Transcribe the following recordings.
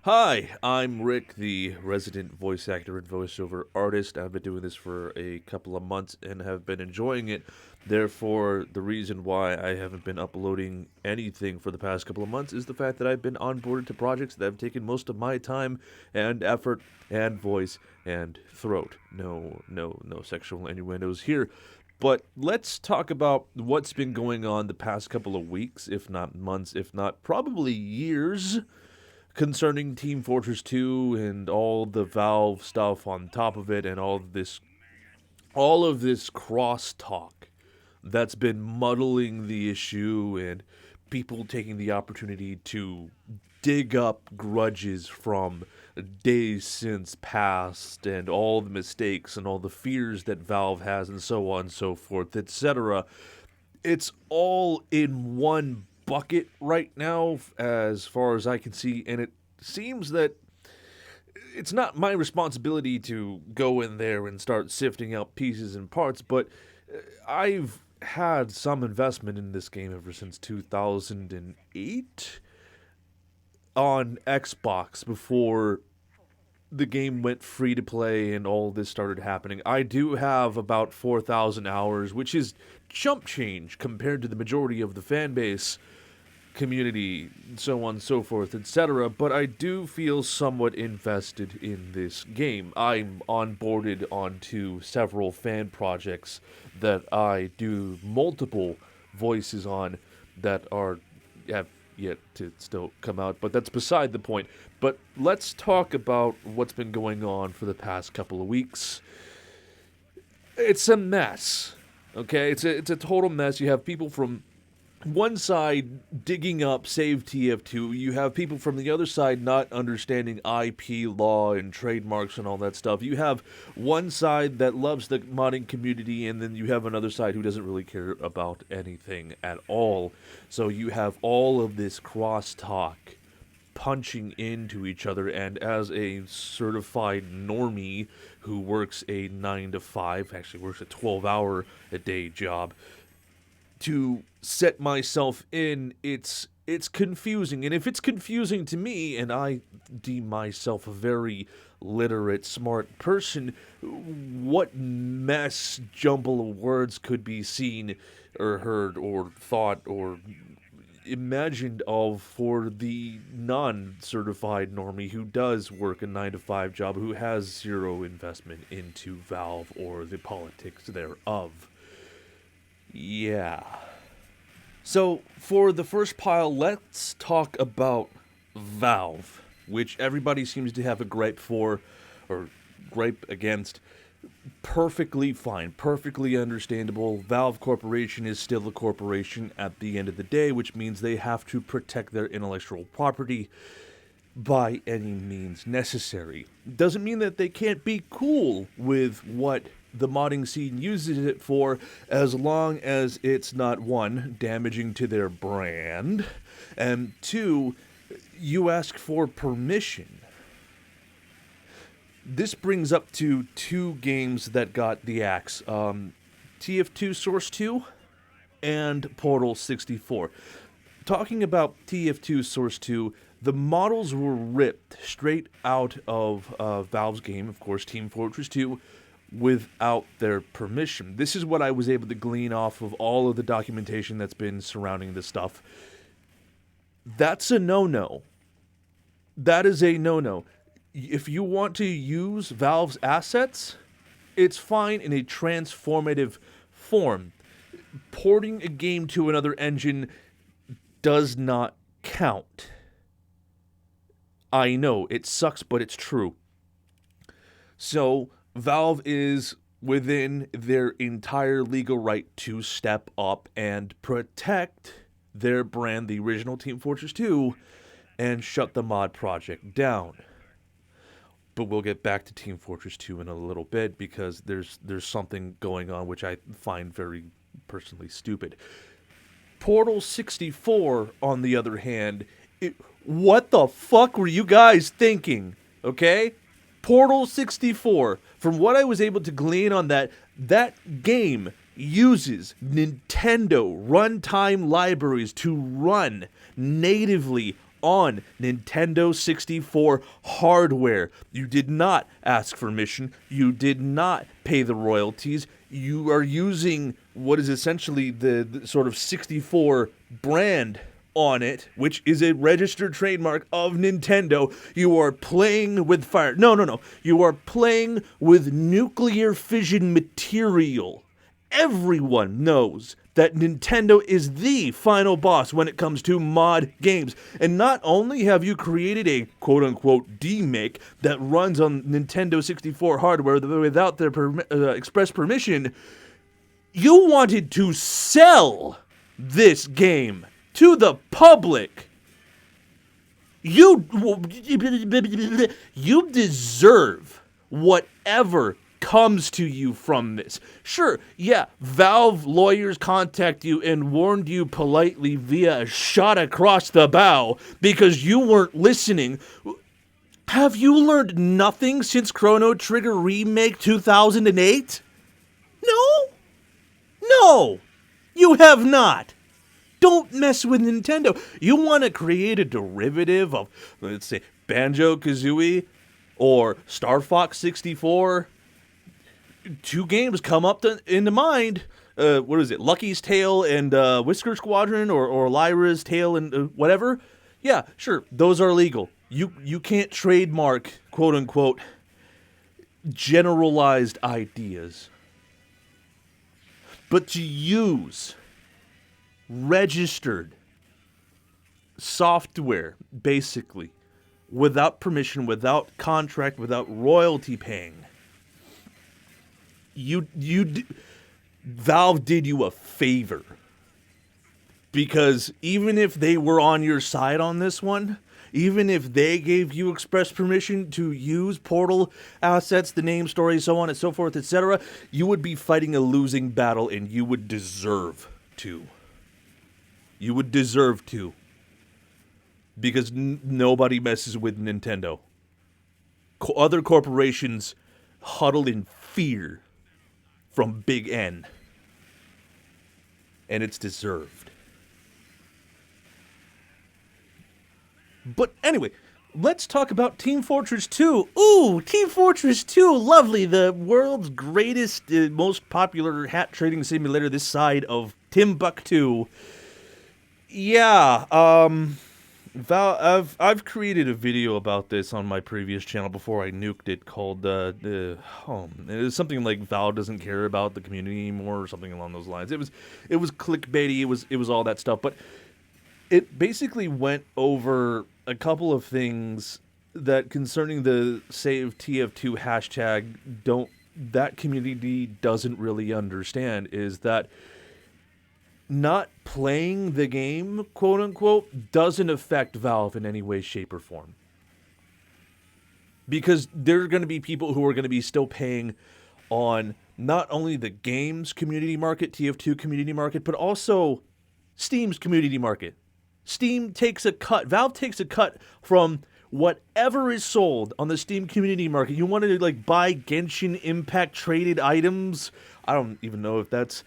Hi, I'm Rick, the resident voice actor and voiceover artist. I've been doing this for a couple of months and have been enjoying it. Therefore, the reason why I haven't been uploading anything for the past couple of months is the fact that I've been onboarded to projects that have taken most of my time and effort and voice and throat. No sexual innuendos here. But let's talk about what's been going on the past couple of weeks, if not months, if not probably years, concerning Team Fortress 2 and all the Valve stuff on top of it and all of this crosstalk that's been muddling the issue and people taking the opportunity to dig up grudges from days since past and all the mistakes and all the fears that Valve has and so on and so forth, etc. It's all in one bucket right now, as far as I can see, and it seems that it's not my responsibility to go in there and start sifting out pieces and parts, but I've had some investment in this game ever since 2008 on Xbox before the game went free to play and all this started happening. I do have about 4,000 hours, which is chump change compared to the majority of the fan base, community, so on and so forth, etc. But I do feel somewhat invested in this game. I'm onboarded onto several fan projects that I do multiple voices on that have yet to still come out, but that's beside the point. But let's talk about what's been going on for the past couple of weeks. It's a mess. Okay, it's a total mess. You have people from one side digging up Save TF2. You have people from the other side not understanding IP law and trademarks and all that stuff. You have one side that loves the modding community, and then you have another side who doesn't really care about anything at all. So you have all of this crosstalk punching into each other, and as a certified normie who works a 9 to 5, actually works a 12-hour a day job, to set myself in, it's confusing. And if it's confusing to me, and I deem myself a very literate, smart person, what mess jumble of words could be seen or heard or thought or imagined of for the non-certified normie who does work a 9 to 5 job, who has zero investment into Valve or the politics thereof. Yeah. So, for the first pile, let's talk about Valve, which everybody seems to have a gripe for, or gripe against. Perfectly fine, perfectly understandable. Valve Corporation is still a corporation at the end of the day, which means they have to protect their intellectual property by any means necessary. Doesn't mean that they can't be cool with what the modding scene uses it for, as long as it's not, one, damaging to their brand, and two, you ask for permission. This brings up to two games that got the axe, TF2 Source 2 and Portal 64. Talking about TF2 Source 2, the models were ripped straight out of Valve's game, of course, Team Fortress 2, without their permission. This is what I was able to glean off of all of the documentation that's been surrounding this stuff. That's a no-no. That is a no-no. If you want to use Valve's assets, it's fine in a transformative form. Porting a game to another engine does not count. I know, it sucks, but it's true. So, Valve is within their entire legal right to step up and protect their brand, the original Team Fortress 2, and shut the mod project down. But we'll get back to Team Fortress 2 in a little bit, because there's something going on which I find very personally stupid. Portal 64, on the other hand, what the fuck were you guys thinking? Okay? Portal 64, from what I was able to glean on that game uses Nintendo runtime libraries to run natively on Nintendo 64 hardware. You did not ask for permission. You did not pay the royalties. You are using what is essentially the sort of 64 brand on it, which is a registered trademark of Nintendo. You are playing with fire. No. You are playing with nuclear fission material. Everyone knows that Nintendo is the final boss when it comes to mod games. And not only have you created a quote-unquote D-make that runs on Nintendo 64 hardware without their express permission, you wanted to sell this game to the public. You deserve whatever comes to you from this. Sure, yeah, Valve lawyers contact you and warned you politely via a shot across the bow because you weren't listening. Have you learned nothing since Chrono Trigger Remake 2008? No, you have not. Don't mess with Nintendo. You want to create a derivative of, let's say, Banjo-Kazooie or Star Fox 64? Two games come up into mind. What is it? Lucky's Tale and Whisker Squadron, or Lyra's Tale and whatever. Yeah, sure. Those are legal. You can't trademark, quote unquote, generalized ideas. But to use registered software, basically, without permission, without contract, without royalty paying, Valve did you a favor. Because even if they were on your side on this one, even if they gave you express permission to use Portal assets, the name, story, so on and so forth, etc., you would be fighting a losing battle, and you would deserve to. You would deserve to. Because nobody messes with Nintendo. Other corporations huddle in fear from Big N. And it's deserved. But anyway, let's talk about Team Fortress 2. Ooh, Team Fortress 2, lovely. The world's greatest, most popular hat trading simulator this side of Timbuktu. Yeah, I've created a video about this on my previous channel before I nuked it, called it was something like Valve doesn't care about the community anymore, or something along those lines. It was clickbaity. It was all that stuff, but it basically went over a couple of things that concerning the Save TF2 hashtag that community doesn't really understand, is that not playing the game, quote unquote, doesn't affect Valve in any way, shape, or form. Because there are going to be people who are going to be still paying on not only the game's community market, TF2 community market, but also Steam's community market. Steam takes a cut. Valve takes a cut from whatever is sold on the Steam community market. You wanted to buy Genshin Impact traded items. I don't even know if that's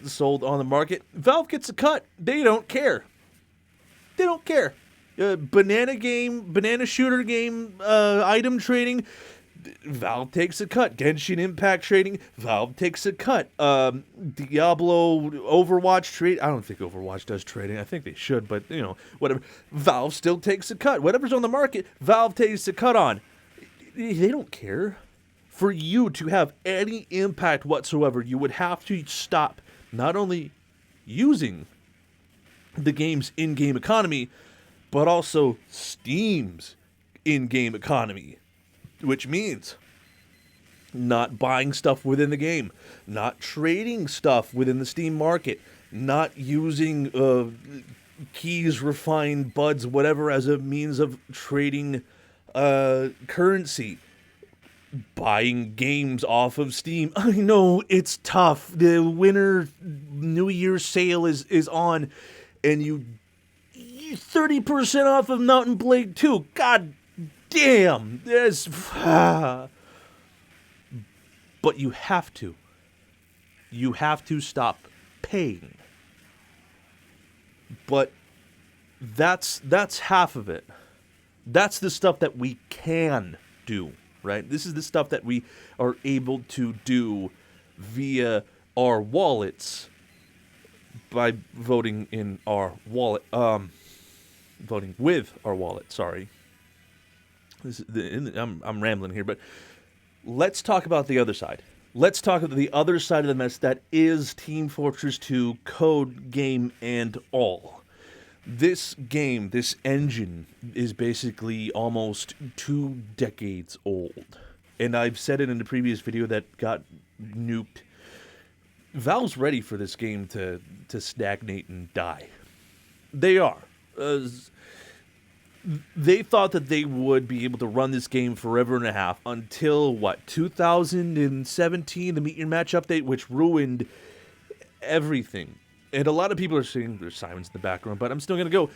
sold on the market. Valve gets a cut. They don't care. They don't care. Banana shooter game item trading, Valve takes a cut. Genshin Impact trading, Valve takes a cut. Diablo, Overwatch trade. I don't think Overwatch does trading. I think they should, but whatever. Valve still takes a cut. Whatever's on the market, Valve takes a cut on. They don't care. For you to have any impact whatsoever, you would have to stop not only using the game's in-game economy, but also Steam's in-game economy. Which means not buying stuff within the game, not trading stuff within the Steam market, not using keys, refined buds, whatever, as a means of trading currency. Buying games off of Steam. I know it's tough. The winter New Year's sale is on, and you 30% off of Mountain Blade 2. God damn. But you have to. You have to stop paying. But That's half of it. That's the stuff that we can do, right? This is the stuff that we are able to do via our wallets by voting in our wallet, voting with our wallet. Sorry, I'm rambling here, but let's talk about the other side. Let's talk about the other side of the mess that is Team Fortress 2 code, game, and all. This game, this engine, is basically almost 2 decades old. And I've said it in the previous video that got nuked. Valve's ready for this game to stagnate and die. They are. They thought that they would be able to run this game forever and a half until, 2017, the Meet Your Match update, which ruined everything. And a lot of people are saying, there's sirens in the background, but I'm still going to go.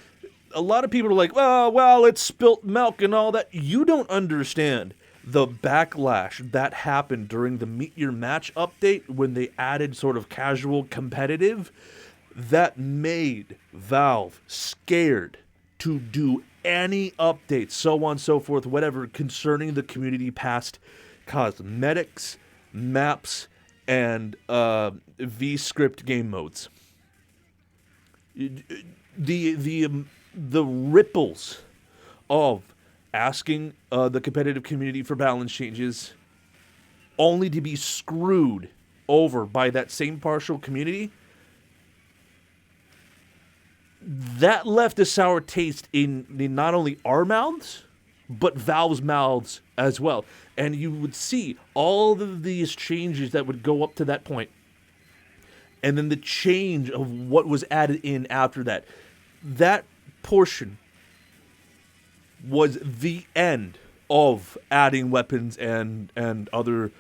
A lot of people are like, well, it's spilt milk and all that. You don't understand the backlash that happened during the Meet Your Match update when they added sort of casual competitive. That made Valve scared to do any updates, so on and so forth, whatever, concerning the community past cosmetics, maps, and V-script game modes. The ripples of asking the competitive community for balance changes only to be screwed over by that same partial community, that left a sour taste in not only our mouths, but Valve's mouths as well. And you would see all of these changes that would go up to that point, and then the change of what was added in after that. That portion was the end of adding weapons and other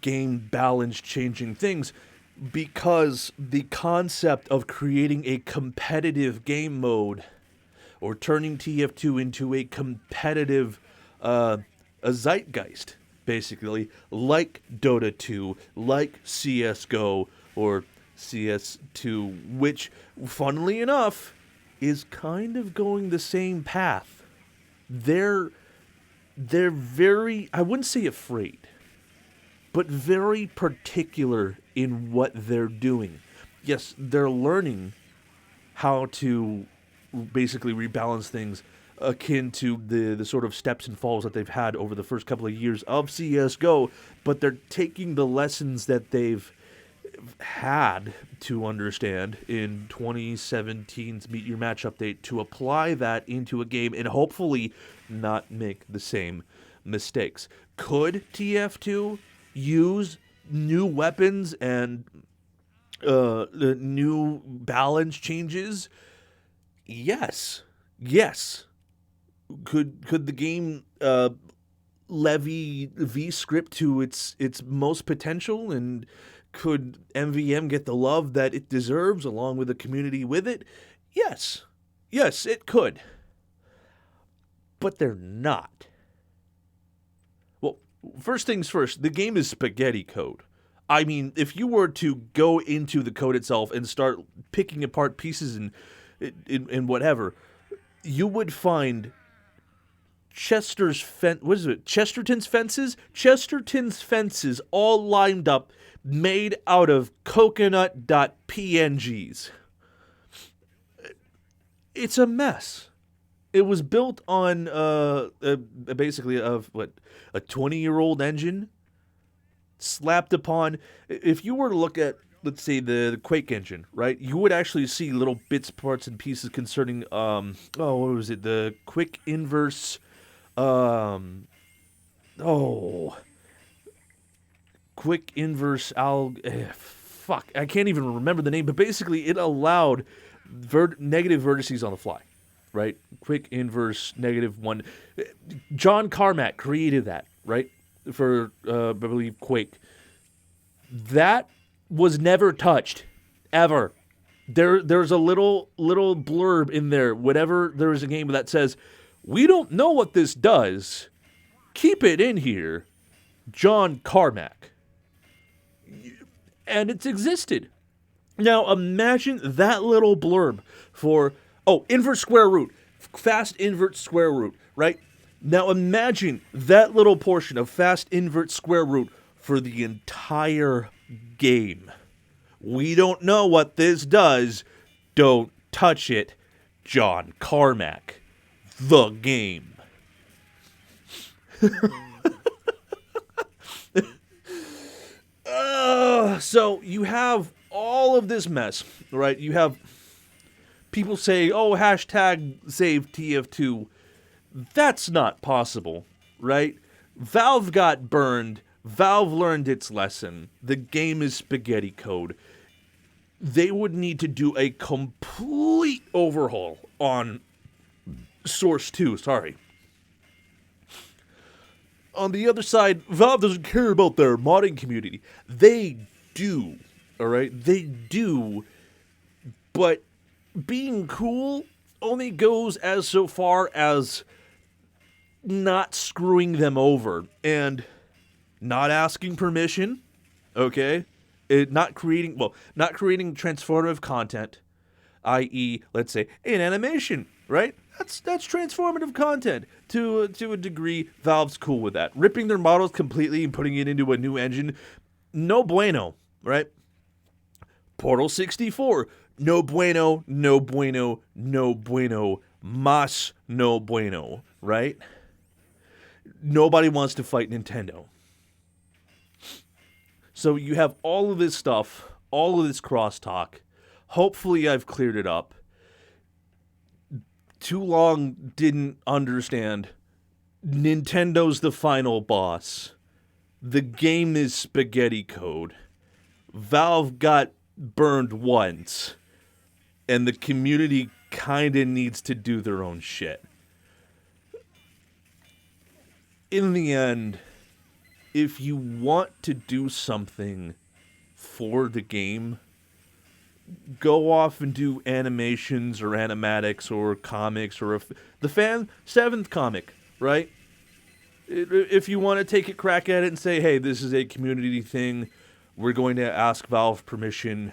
game balance changing things, because the concept of creating a competitive game mode or turning TF2 into a competitive a zeitgeist, basically, like Dota 2, like CSGO, or CS2, which, funnily enough, is kind of going the same path. They're very, I wouldn't say afraid, but very particular in what they're doing. Yes, they're learning how to basically rebalance things akin to the sort of steps and falls that they've had over the first couple of years of CSGO, but they're taking the lessons that they've had to understand in 2017's Meet Your Match update to apply that into a game and hopefully not make the same mistakes. Could TF2 use new weapons and the new balance changes? Yes. Could the game levy V-script to its most potential, and could MVM get the love that it deserves along with the community with it? Yes, it could. But they're not. Well, first things first, the game is spaghetti code. I mean, if you were to go into the code itself and start picking apart pieces and whatever, you would find Chesterton's fences? Chesterton's fences all lined up, made out of coconut.pngs. It's a mess. It was built on basically a 20-year-old engine slapped upon. If you were to look at, let's say, the Quake engine, right, you would actually see little bits, parts, and pieces concerning what was it? The quick inverse. Quick inverse fuck, I can't even remember the name, but basically it allowed negative vertices on the fly, right? Quick inverse -1. John Carmack created that, right, for I believe Quake. That was never touched, ever. There's a little blurb in there whenever there is a game that says, "We don't know what this does. Keep it in here, John Carmack." And it's existed. Now imagine that little blurb for Oh, invert square root. Fast invert square root, right? Now imagine that little portion of fast invert square root for the entire game. We don't know what this does. Don't touch it. John Carmack. The game. So you have all of this mess, right? You have people say, oh, hashtag save TF2. That's not possible, right? Valve got burned. Valve learned its lesson. The game is spaghetti code. They would need to do a complete overhaul on Source 2, sorry. On the other side, Valve doesn't care about their modding community. They do, alright? They do, but being cool only goes as so far as not screwing them over and not asking permission, okay? Not creating transformative content, i.e., let's say, an animation, right? That's transformative content to a degree. Valve's cool with that. Ripping their models completely and putting it into a new engine, no bueno, right? Portal 64, no bueno, no bueno, no bueno, mas no bueno, right? Nobody wants to fight Nintendo. So you have all of this stuff, all of this crosstalk. Hopefully I've cleared it up. Too long didn't understand. Nintendo's the final boss. The game is spaghetti code. Valve got burned once. And the community kinda needs to do their own shit. In the end, if you want to do something for the game, go off and do animations or animatics or comics or the fan 7th comic, right? If you want to take a crack at it and say, hey, this is a community thing, we're going to ask Valve permission.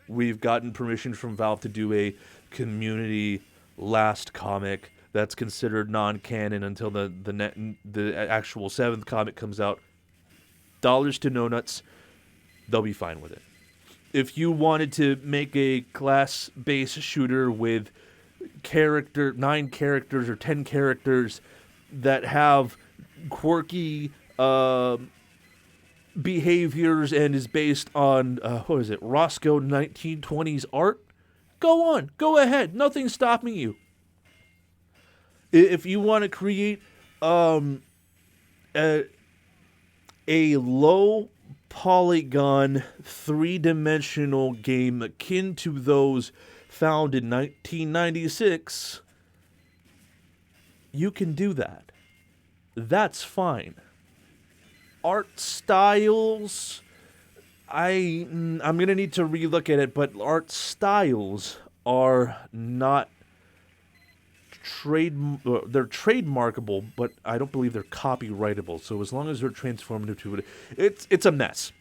We've gotten permission from Valve to do a community last comic that's considered non-canon until the actual 7th comic comes out. Dollars to no nuts, they'll be fine with it. If you wanted to make a class-based shooter with 9 characters or 10 characters that have quirky behaviors and is based on, Roscoe 1920s art, go on, go ahead, nothing's stopping you. If you want to create a low polygon 3-dimensional game akin to those found in 1996, you can do that. That's fine. Art styles, I'm going to need to relook at it, but art styles are not they're trademarkable, but I don't believe they're copyrightable. So as long as they're transformative to it, it's a mess.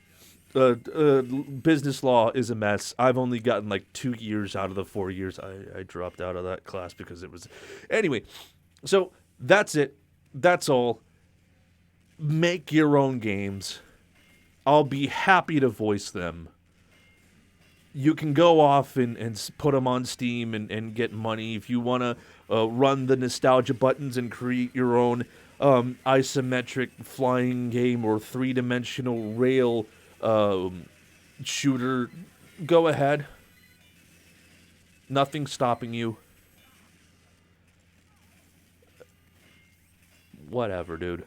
Business law is a mess. I've only gotten like 2 years out of the 4 years I dropped out of that class because it was... Anyway, so that's it. That's all. Make your own games. I'll be happy to voice them. You can go off and put them on Steam and get money. If you want to run the nostalgia buttons and create your own isometric flying game or 3-dimensional rail shooter, go ahead. Nothing's stopping you. Whatever, dude.